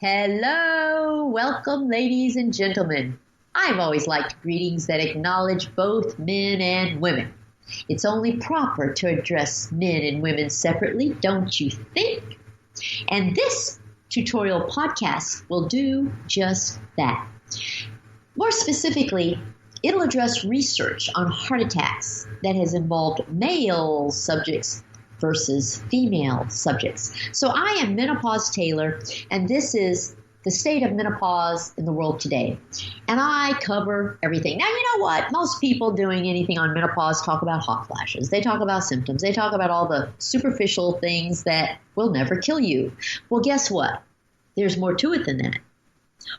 Hello, welcome ladies and gentlemen. I've always liked greetings that acknowledge both men and women. It's only proper to address men and women separately, don't you think? And this tutorial podcast will do just that. More specifically, it'll address research on heart attacks that has involved male subjects versus female subjects. So I am Menopause Taylor, and this is the state of menopause in the world today. And I cover everything. Now, you know what? Most people doing anything on menopause talk about hot flashes. They talk about symptoms. They talk about all the superficial things that will never kill you. Well, guess what? There's more to it than that.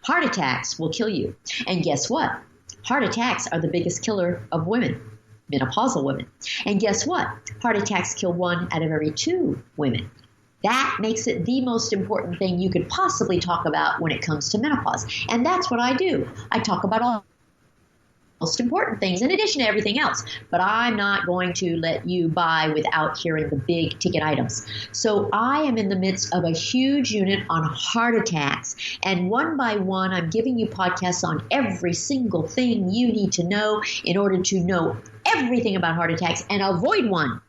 Heart attacks will kill you. And guess what? Heart attacks are the biggest killer of women. Menopausal women. And guess what? Heart attacks kill 1 out of every 2 women. That makes it the most important thing you could possibly talk about when it comes to menopause. And that's what I do. I talk about all the most important things in addition to everything else. But I'm not going to let you buy without hearing the big ticket items. So I am in the midst of a huge unit on heart attacks. And one by one, I'm giving you podcasts on every single thing you need to know in order to know everything about heart attacks and avoid one.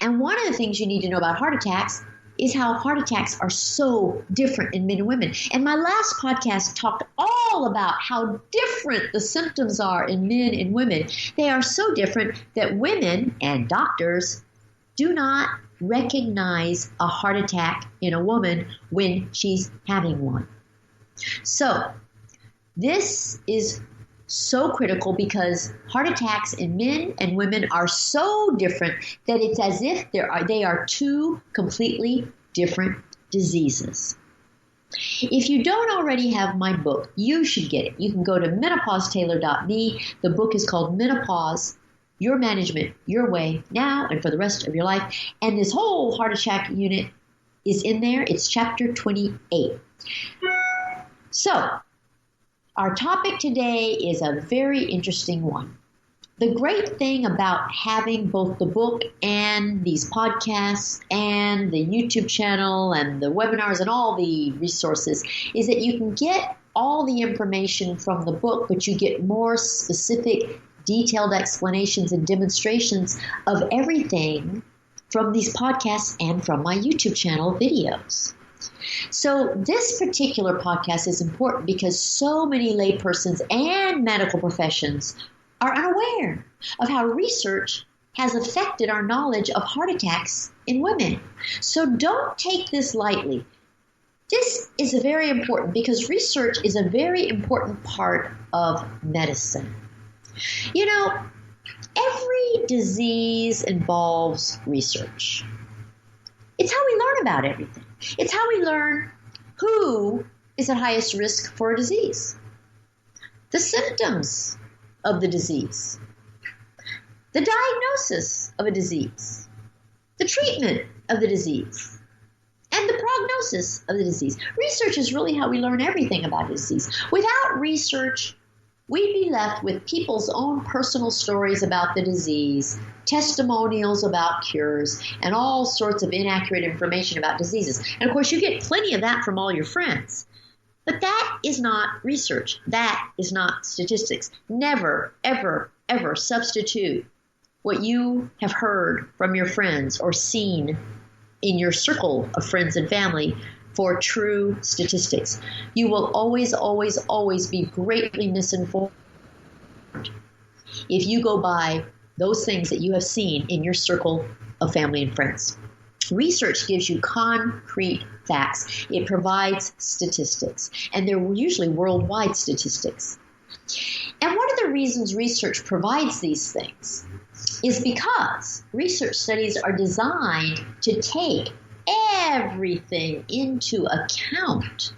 And one of the things you need to know about heart attacks is how heart attacks are so different in men and women. And my last podcast talked all about how different the symptoms are in men and women. They are so different that women and doctors do not recognize a heart attack in a woman when she's having one. So this is so critical because heart attacks in men and women are so different that it's as if they are 2 completely different diseases. If you don't already have my book, you should get it. You can go to menopausetaylor.me. The book is called Menopause, Your Management, Your Way, Now and for the Rest of Your Life. And this whole heart attack unit is in there. It's chapter 28. So, our topic today is a very interesting one. The great thing about having both the book and these podcasts and the YouTube channel and the webinars and all the resources is that you can get all the information from the book, but you get more specific, detailed explanations and demonstrations of everything from these podcasts and from my YouTube channel videos. So this particular podcast is important because so many laypersons and medical professions are unaware of how research has affected our knowledge of heart attacks in women. So don't take this lightly. This is very important because research is a very important part of medicine. You know, every disease involves research. It's how we learn about everything. It's how we learn who is at highest risk for a disease, the symptoms of the disease, the diagnosis of a disease, the treatment of the disease, and the prognosis of the disease. Research is really how we learn everything about a disease. Without research, we'd be left with people's own personal stories about the disease, testimonials about cures, and all sorts of inaccurate information about diseases. And of course, you get plenty of that from all your friends. But that is not research. That is not statistics. Never, ever, ever substitute what you have heard from your friends or seen in your circle of friends and family for true statistics. You will always, always, always be greatly misinformed if you go by those things that you have seen in your circle of family and friends. Research gives you concrete facts. It provides statistics, and they're usually worldwide statistics. And one of the reasons research provides these things is because research studies are designed to take everything into account.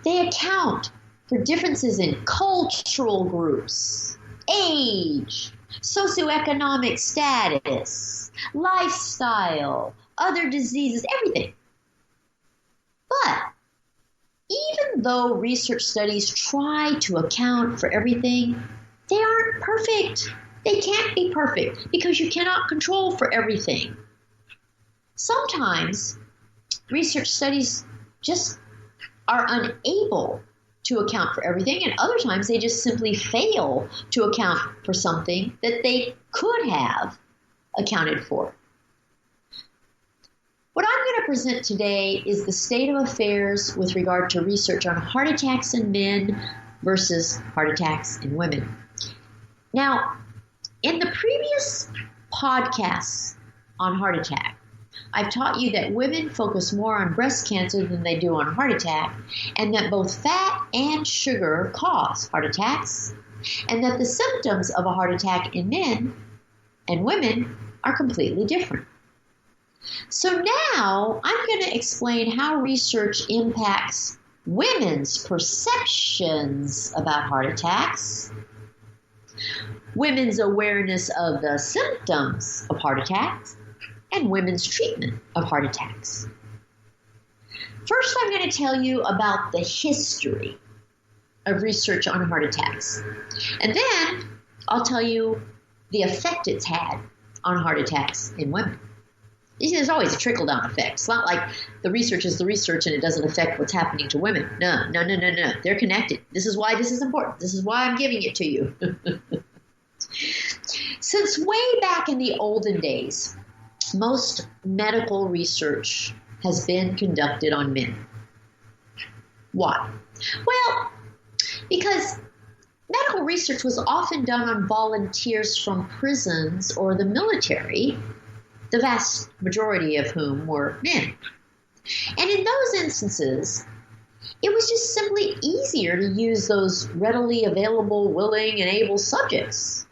They account for differences in cultural groups, age, socioeconomic status, lifestyle, other diseases, everything. But even though research studies try to account for everything, they aren't perfect. They can't be perfect because you cannot control for everything. Sometimes research studies just are unable to account for everything, and other times they just simply fail to account for something that they could have accounted for. What I'm going to present today is the state of affairs with regard to research on heart attacks in men versus heart attacks in women. Now, in the previous podcasts on heart attack, I've taught you that women focus more on breast cancer than they do on heart attack, and that both fat and sugar cause heart attacks, and that the symptoms of a heart attack in men and women are completely different. So now I'm going to explain how research impacts women's perceptions about heart attacks, women's awareness of the symptoms of heart attacks, and women's treatment of heart attacks. First, I'm going to tell you about the history of research on heart attacks. And then I'll tell you the effect it's had on heart attacks in women. You see, there's always a trickle-down effect. It's not like the research is the research and it doesn't affect what's happening to women. No. They're connected. This is why this is important. This is why I'm giving it to you. Since way back in the olden days, most medical research has been conducted on men. Why? Well, because medical research was often done on volunteers from prisons or the military, the vast majority of whom were men. And in those instances, it was just simply easier to use those readily available, willing, and able subjects.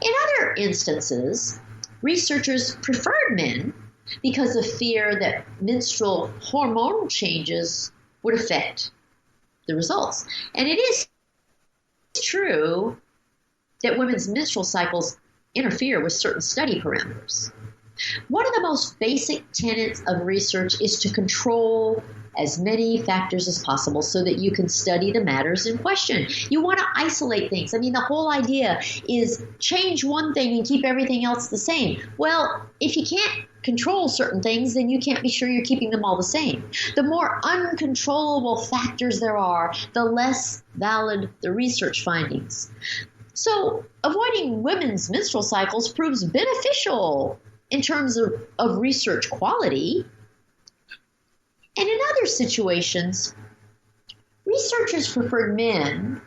In other instances, researchers preferred men because of fear that menstrual hormonal changes would affect the results. And it is true that women's menstrual cycles interfere with certain study parameters. One of the most basic tenets of research is to control as many factors as possible so that you can study the matters in question. You want to isolate things. I mean, the whole idea is change one thing and keep everything else the same. Well, if you can't control certain things, then you can't be sure you're keeping them all the same. The more uncontrollable factors there are, the less valid the research findings. So avoiding women's menstrual cycles proves beneficial in terms of research quality. And in other situations, researchers preferred men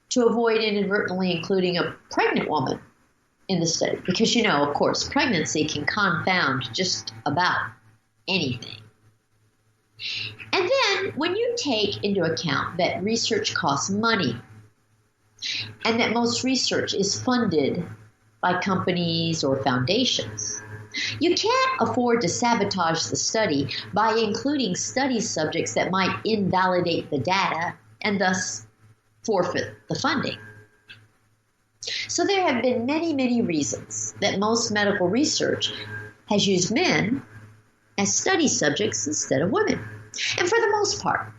to avoid inadvertently including a pregnant woman in the study. Because, you know, of course, pregnancy can confound just about anything. And then when you take into account that research costs money, and that most research is funded by companies or foundations, you can't afford to sabotage the study by including study subjects that might invalidate the data and thus forfeit the funding. So there have been many reasons that most medical research has used men as study subjects instead of women. And for the most part,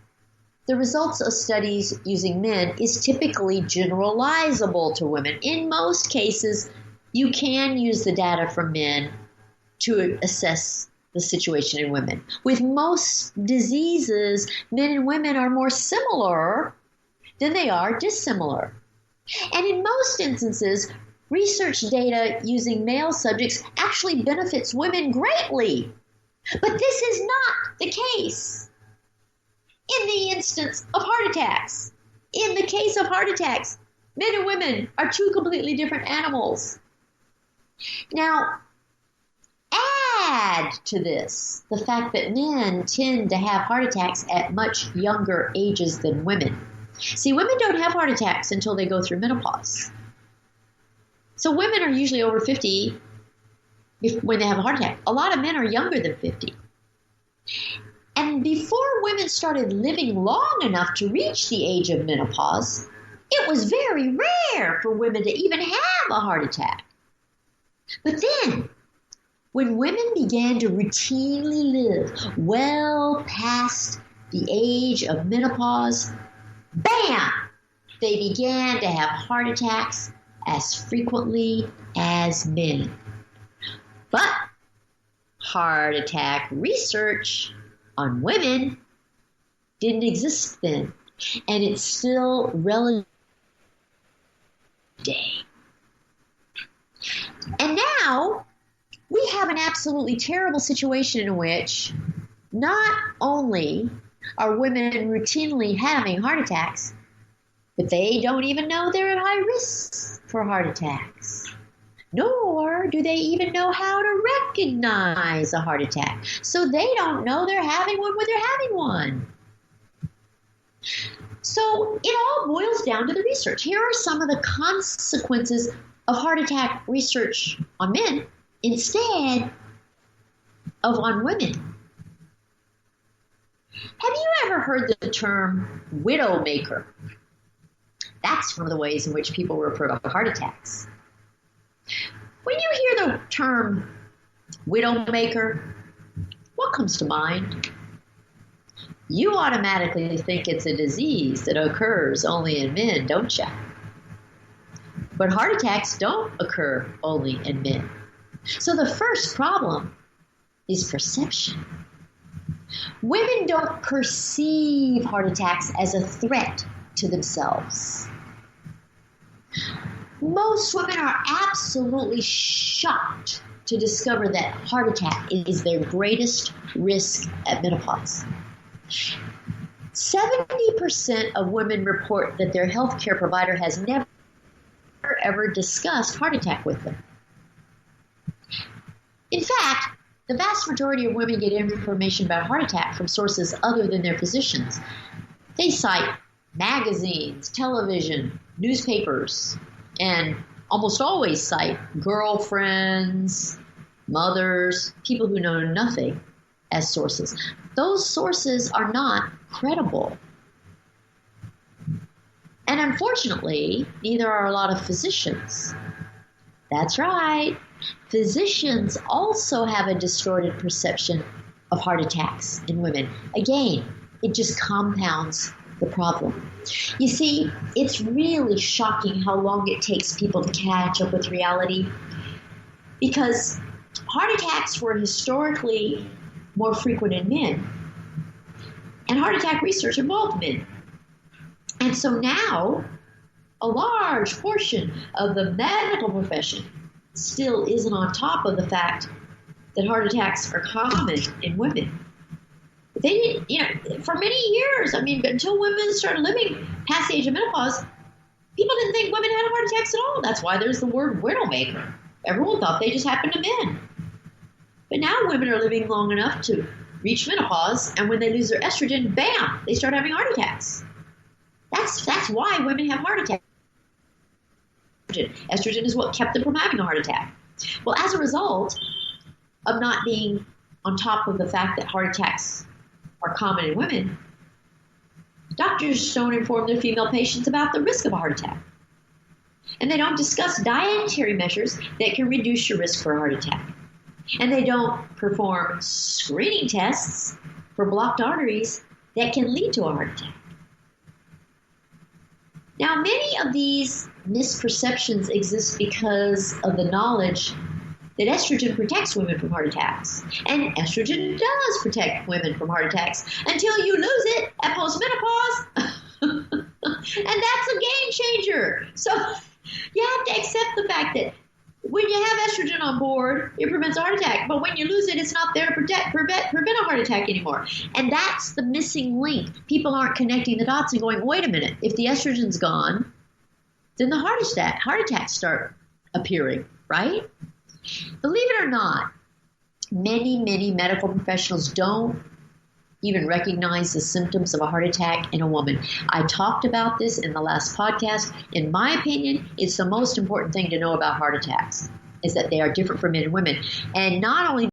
the results of studies using men is typically generalizable to women. In most cases, you can use the data from men to assess the situation in women. With most diseases, men and women are more similar than they are dissimilar. And in most instances, research data using male subjects actually benefits women greatly. But this is not the case in the instance of heart attacks. In the case of heart attacks, men and women are two completely different animals. Now, add to this the fact that men tend to have heart attacks at much younger ages than women. See, women don't have heart attacks until they go through menopause. So women are usually over 50 when they have a heart attack. A lot of men are younger than 50. And before women started living long enough to reach the age of menopause, it was very rare for women to even have a heart attack. But then, when women began to routinely live well past the age of menopause, bam! They began to have heart attacks as frequently as men. But heart attack research on women didn't exist then, and it's still relevant today. And now we have an absolutely terrible situation in which not only are women routinely having heart attacks, but they don't even know they're at high risk for heart attacks. Nor do they even know how to recognize a heart attack. So they don't know they're having one when they're having one. So it all boils down to the research. Here are some of the consequences of heart attack research on men instead of on women. Have you ever heard the term widowmaker? That's one of the ways in which people refer to heart attacks. When you hear the term widowmaker, what comes to mind? You automatically think it's a disease that occurs only in men, don't you? But heart attacks don't occur only in men. So the first problem is perception. Women don't perceive heart attacks as a threat to themselves. Most women are absolutely shocked to discover that heart attack is their greatest risk at menopause. 70% of women report that their healthcare provider has never ever discussed heart attack with them. In fact, the vast majority of women get information about heart attack from sources other than their physicians. They cite magazines, television, newspapers, and almost always cite girlfriends, mothers, people who know nothing as sources. Those sources are not credible. And unfortunately, neither are a lot of physicians. That's right. Physicians also have a distorted perception of heart attacks in women. Again, it just compounds the problem. You see, it's really shocking how long it takes people to catch up with reality, because heart attacks were historically more frequent in men, and heart attack research involved men. And so now, a large portion of the medical profession still isn't on top of the fact that heart attacks are common in women. They didn't, for many years, until women started living past the age of menopause, people didn't think women had heart attacks at all. That's why there's the word widowmaker. Everyone thought they just happened to men. But now women are living long enough to reach menopause, and when they lose their estrogen, bam, they start having heart attacks. That's why women have heart attacks. Estrogen is what kept them from having a heart attack. Well, as a result of not being on top of the fact that heart attacks are common in women, doctors don't inform their female patients about the risk of a heart attack. And they don't discuss dietary measures that can reduce your risk for a heart attack. And they don't perform screening tests for blocked arteries that can lead to a heart attack. Now, many of these misperceptions exist because of the knowledge that estrogen protects women from heart attacks. And estrogen does protect women from heart attacks until you lose it at postmenopause. And that's a game changer. So you have to accept the fact that when you have estrogen on board, it prevents a heart attack. But when you lose it, it's not there to prevent a heart attack anymore. And that's the missing link. People aren't connecting the dots and going, wait a minute, if the estrogen's gone, then the heart attacks start appearing, right? Believe it or not, many medical professionals don't even recognize the symptoms of a heart attack in a woman. I talked about this in the last podcast. In my opinion, it's the most important thing to know about heart attacks, is that they are different for men and women. And not only